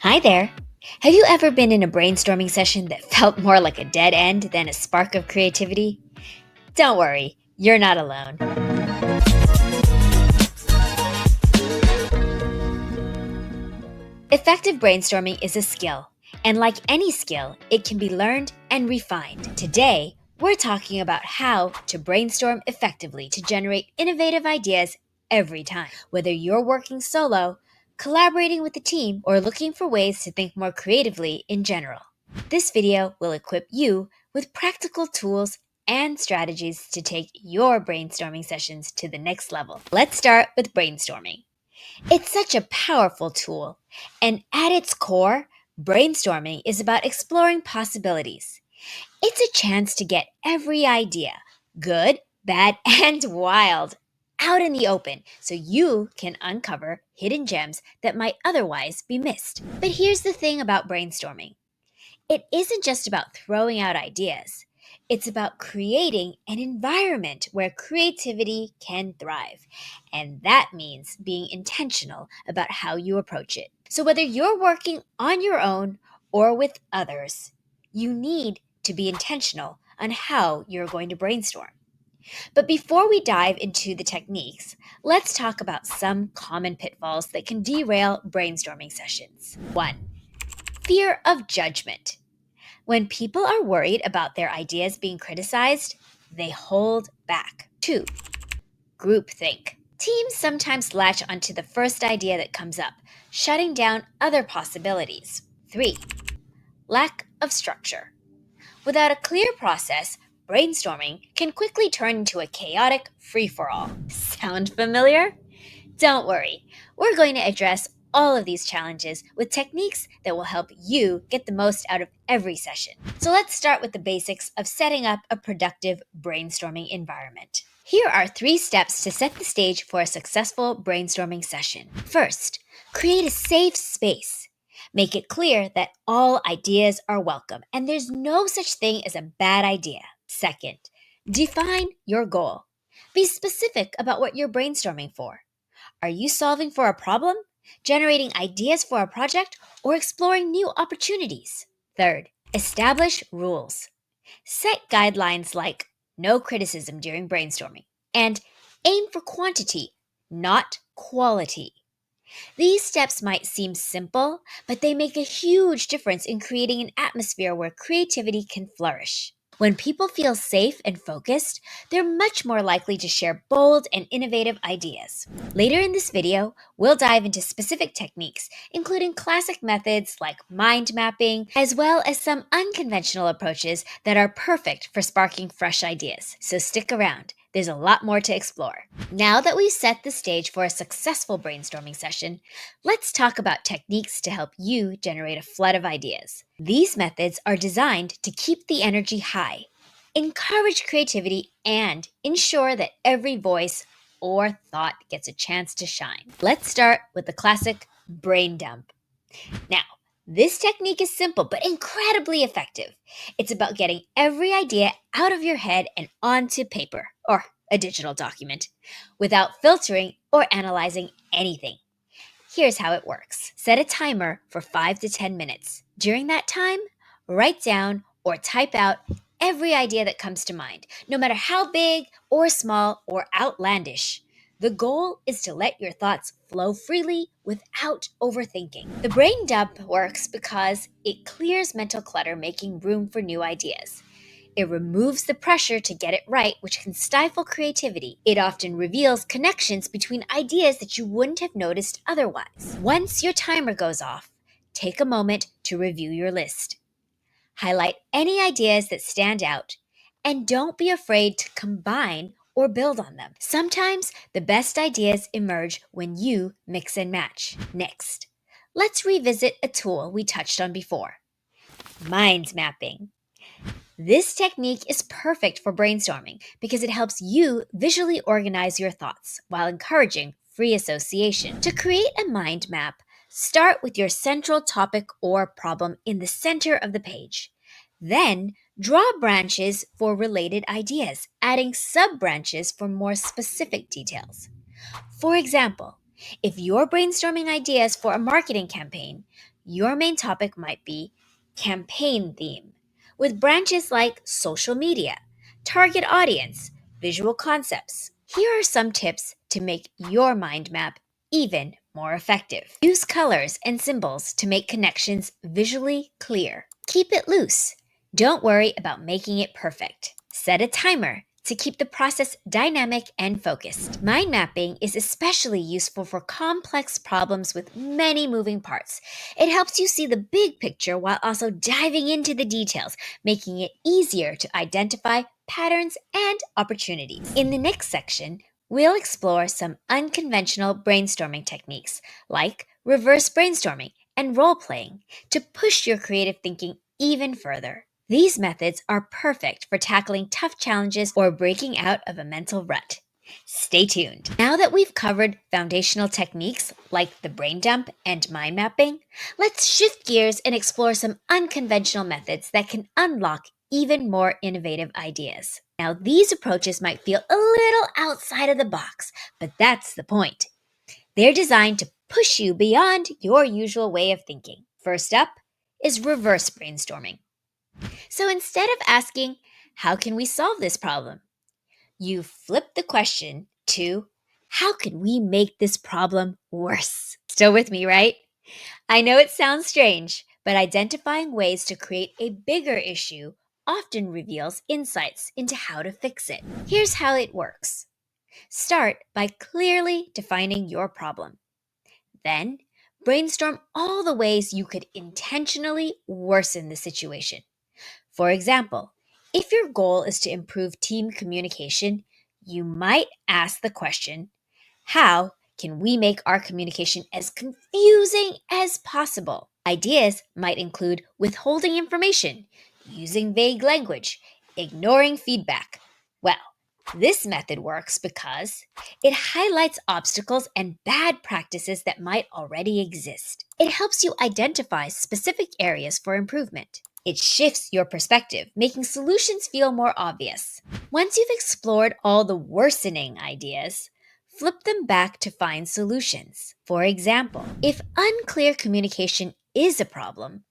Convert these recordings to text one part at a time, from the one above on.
Hi there. Have you ever been in a brainstorming session that felt more like a dead end than a spark of creativity? Don't worry, you're not alone. Effective brainstorming is a skill, and like any skill, it can be learned and refined. Today, we're talking about how to brainstorm effectively to generate innovative ideas every time. Whether you're working solo, collaborating with a team, or looking for ways to think more creatively in general. This video will equip you with practical tools and strategies to take your brainstorming sessions to the next level. Let's start with brainstorming. It's such a powerful tool, and at its core, brainstorming is about exploring possibilities. It's a chance to get every idea, good, bad, and wild, out in the open so you can uncover hidden gems that might otherwise be missed. But here's the thing about brainstorming. It isn't just about throwing out ideas. It's about creating an environment where creativity can thrive. And that means being intentional about how you approach it. So, whether you're working on your own or with others, you need to be intentional on how you're going to brainstorm. But before we dive into the techniques, let's talk about some common pitfalls that can derail brainstorming sessions. 1. Fear of judgment. When people are worried about their ideas being criticized, they hold back. 2. Groupthink. Teams sometimes latch onto the first idea that comes up, shutting down other possibilities. 3. Lack of structure. Without a clear process, brainstorming can quickly turn into a chaotic free for all. Sound familiar? Don't worry, we're going to address all of these challenges with techniques that will help you get the most out of every session. So let's start with the basics of setting up a productive brainstorming environment. Here are 3 steps to set the stage for a successful brainstorming session. First, create a safe space. Make it clear that all ideas are welcome and there's no such thing as a bad idea. Second, define your goal. Be specific about what you're brainstorming for. Are you solving for a problem, generating ideas for a project, or exploring new opportunities? Third, establish rules. Set guidelines like no criticism during brainstorming and aim for quantity, not quality. These steps might seem simple, but they make a huge difference in creating an atmosphere where creativity can flourish. When people feel safe and focused, they're much more likely to share bold and innovative ideas. Later in this video, we'll dive into specific techniques, including classic methods like mind mapping, as well as some unconventional approaches that are perfect for sparking fresh ideas. So stick around. There's a lot more to explore. Now that we've set the stage for a successful brainstorming session, let's talk about techniques to help you generate a flood of ideas. These methods are designed to keep the energy high, encourage creativity, and ensure that every voice or thought gets a chance to shine. Let's start with the classic brain dump. Now, this technique is simple but incredibly effective. It's about getting every idea out of your head and onto paper or a digital document without filtering or analyzing anything. Here's how it works. Set a timer for 5 to 10 minutes. During that time, write down or type out every idea that comes to mind, no matter how big or small or outlandish. The goal is to let your thoughts flow freely without overthinking. The brain dump works because it clears mental clutter, making room for new ideas. It removes the pressure to get it right, which can stifle creativity. It often reveals connections between ideas that you wouldn't have noticed otherwise. Once your timer goes off, take a moment to review your list. Highlight any ideas that stand out, and don't be afraid to combine or build on them. Sometimes the best ideas emerge when you mix and match. Next, let's revisit a tool we touched on before: mind mapping. This technique is perfect for brainstorming because it helps you visually organize your thoughts while encouraging free association. To create a mind map, start with your central topic or problem in the center of the page. Then, draw branches for related ideas, adding sub-branches for more specific details. For example, if you're brainstorming ideas for a marketing campaign, your main topic might be campaign theme, with branches like social media, target audience, visual concepts. Here are some tips to make your mind map even more effective. Use colors and symbols to make connections visually clear. Keep it loose. Don't worry about making it perfect. Set a timer to keep the process dynamic and focused. Mind mapping is especially useful for complex problems with many moving parts. It helps you see the big picture while also diving into the details, making it easier to identify patterns and opportunities. In the next section, we'll explore some unconventional brainstorming techniques like reverse brainstorming and role playing to push your creative thinking even further. These methods are perfect for tackling tough challenges or breaking out of a mental rut. Stay tuned. Now that we've covered foundational techniques like the brain dump and mind mapping, let's shift gears and explore some unconventional methods that can unlock even more innovative ideas. Now, these approaches might feel a little outside of the box, but that's the point. They're designed to push you beyond your usual way of thinking. First up is reverse brainstorming. So instead of asking, how can we solve this problem? You flip the question to, how can we make this problem worse? Still with me, right? I know it sounds strange, but identifying ways to create a bigger issue often reveals insights into how to fix it. Here's how it works. Start by clearly defining your problem. Then, brainstorm all the ways you could intentionally worsen the situation. For example, if your goal is to improve team communication, you might ask the question, how can we make our communication as confusing as possible? Ideas might include withholding information, using vague language, ignoring feedback. Well, this method works because it highlights obstacles and bad practices that might already exist. It helps you identify specific areas for improvement. It shifts your perspective, making solutions feel more obvious. Once you've explored all the worsening ideas, flip them back to find solutions. For example, if unclear communication is a problem,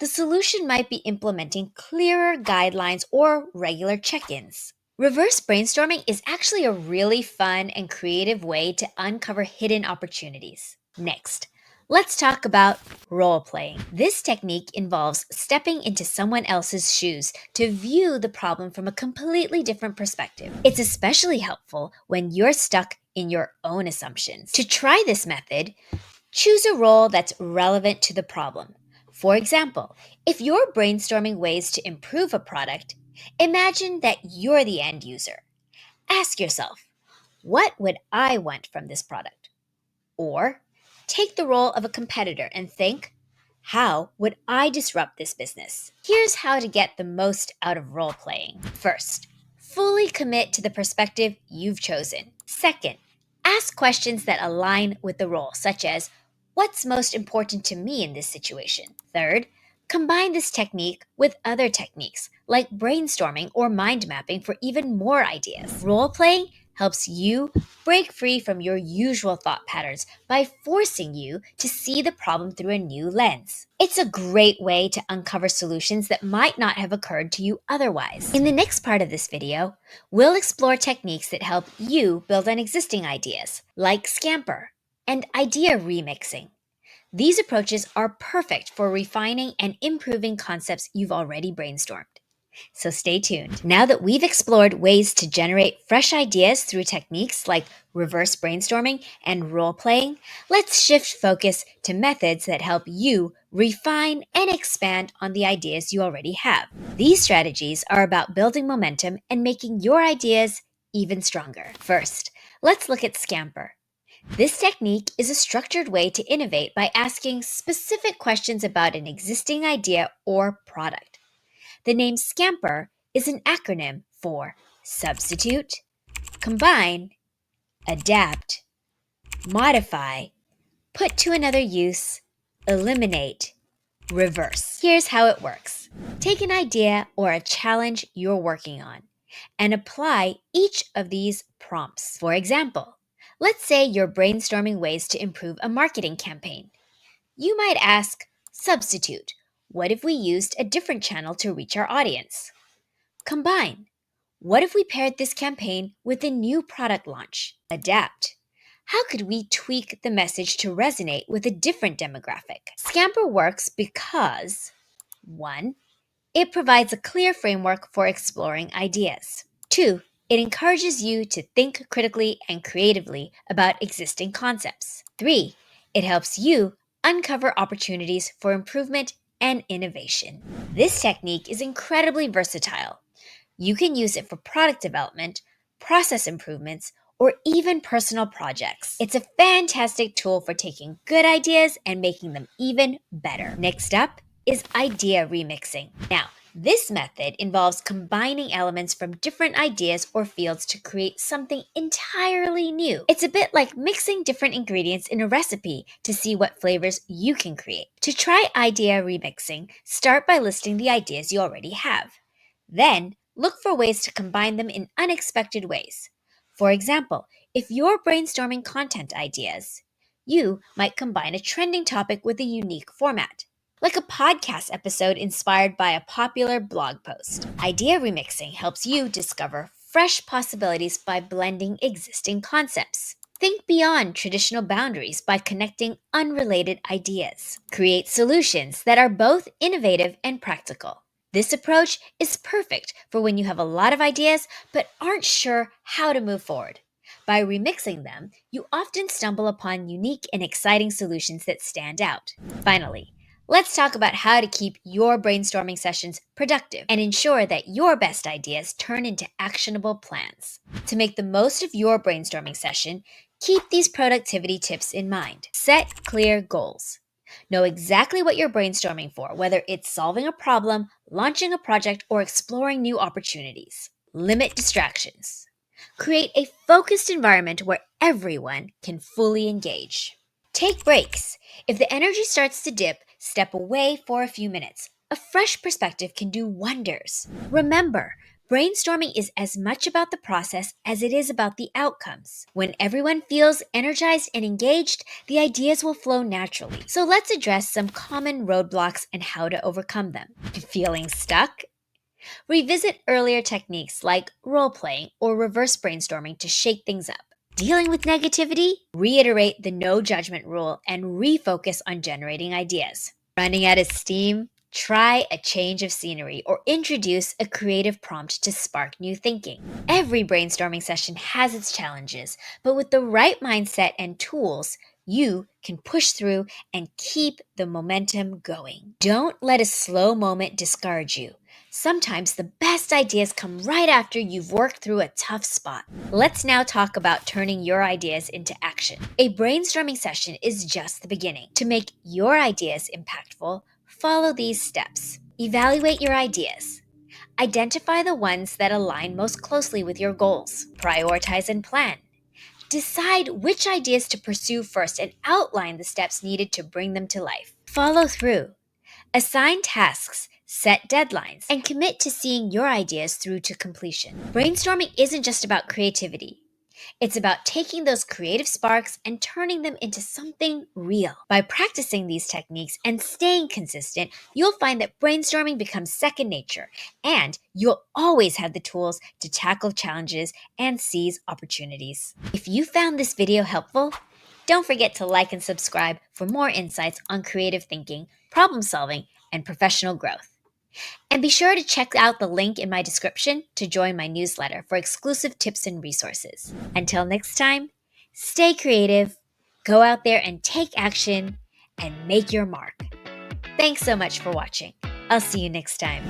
the solution might be implementing clearer guidelines or regular check ins. Reverse brainstorming is actually a really fun and creative way to uncover hidden opportunities. Next, let's talk about role playing. This technique involves stepping into someone else's shoes to view the problem from a completely different perspective. It's especially helpful when you're stuck in your own assumptions. To try this method, choose a role that's relevant to the problem. For example, if you're brainstorming ways to improve a product, imagine that you're the end user. Ask yourself, what would I want from this product? Or take the role of a competitor and think, how would I disrupt this business? Here's how to get the most out of role playing. First, fully commit to the perspective you've chosen. Second, ask questions that align with the role, such as, what's most important to me in this situation? Third, combine this technique with other techniques like brainstorming or mind mapping for even more ideas. Role playing helps you break free from your usual thought patterns by forcing you to see the problem through a new lens. It's a great way to uncover solutions that might not have occurred to you otherwise. In the next part of this video, we'll explore techniques that help you build on existing ideas, like SCAMPER and idea remixing. These approaches are perfect for refining and improving concepts you've already brainstormed. So stay tuned. Now that we've explored ways to generate fresh ideas through techniques like reverse brainstorming and role playing, let's shift focus to methods that help you refine and expand on the ideas you already have. These strategies are about building momentum and making your ideas even stronger. First, let's look at SCAMPER. This technique is a structured way to innovate by asking specific questions about an existing idea or product. The name SCAMPER is an acronym for substitute, combine, adapt, modify, put to another use, eliminate, reverse. Here's how it works. Take an idea or a challenge you're working on and apply each of these prompts. For example, let's say you're brainstorming ways to improve a marketing campaign. You might ask, Substitute. What if we used a different channel to reach our audience? Combine. What if we paired this campaign with a new product launch? Adapt. How could we tweak the message to resonate with a different demographic? Scamper works because 1. It provides a clear framework for exploring ideas. 2. It encourages you to think critically and creatively about existing concepts. 3. It helps you uncover opportunities for improvement and innovation. This technique is incredibly versatile. You can use it for product development, process improvements, or even personal projects. It's a fantastic tool for taking good ideas and making them even better. Next up is idea remixing. Now, this method involves combining elements from different ideas or fields to create something entirely new. It's a bit like mixing different ingredients in a recipe to see what flavors you can create. To try idea remixing, start by listing the ideas you already have. Then, look for ways to combine them in unexpected ways. For example, if you're brainstorming content ideas, you might combine a trending topic with a unique format, like a podcast episode inspired by a popular blog post. Idea remixing helps you discover fresh possibilities by blending existing concepts. Think beyond traditional boundaries by connecting unrelated ideas. Create solutions that are both innovative and practical. This approach is perfect for when you have a lot of ideas but aren't sure how to move forward. By remixing them, you often stumble upon unique and exciting solutions that stand out. Finally, let's talk about how to keep your brainstorming sessions productive and ensure that your best ideas turn into actionable plans. To make the most of your brainstorming session, keep these productivity tips in mind. Set clear goals. Know exactly what you're brainstorming for, whether it's solving a problem, launching a project, or exploring new opportunities. Limit distractions. Create a focused environment where everyone can fully engage. Take breaks. If the energy starts to dip, step away for a few minutes. A fresh perspective can do wonders. Remember, brainstorming is as much about the process as it is about the outcomes. When everyone feels energized and engaged, the ideas will flow naturally. So let's address some common roadblocks and how to overcome them. Feeling stuck? Revisit earlier techniques like role playing or reverse brainstorming to shake things up. Dealing with negativity? Reiterate the no judgment rule and refocus on generating ideas. Running out of steam? Try a change of scenery or introduce a creative prompt to spark new thinking. Every brainstorming session has its challenges, but with the right mindset and tools, you can push through and keep the momentum going. Don't let a slow moment discourage you. Sometimes the best ideas come right after you've worked through a tough spot. Let's now talk about turning your ideas into action. A brainstorming session is just the beginning. To make your ideas impactful, follow these steps. Evaluate your ideas. Identify the ones that align most closely with your goals. Prioritize and plan. Decide which ideas to pursue first and outline the steps needed to bring them to life. Follow through. Assign tasks, set deadlines, and commit to seeing your ideas through to completion. Brainstorming isn't just about creativity. It's about taking those creative sparks and turning them into something real. By practicing these techniques and staying consistent, you'll find that brainstorming becomes second nature, and you'll always have the tools to tackle challenges and seize opportunities. If you found this video helpful, don't forget to like and subscribe for more insights on creative thinking, problem solving, and professional growth. And be sure to check out the link in my description to join my newsletter for exclusive tips and resources. Until next time, stay creative, go out there and take action, and make your mark. Thanks so much for watching. I'll see you next time.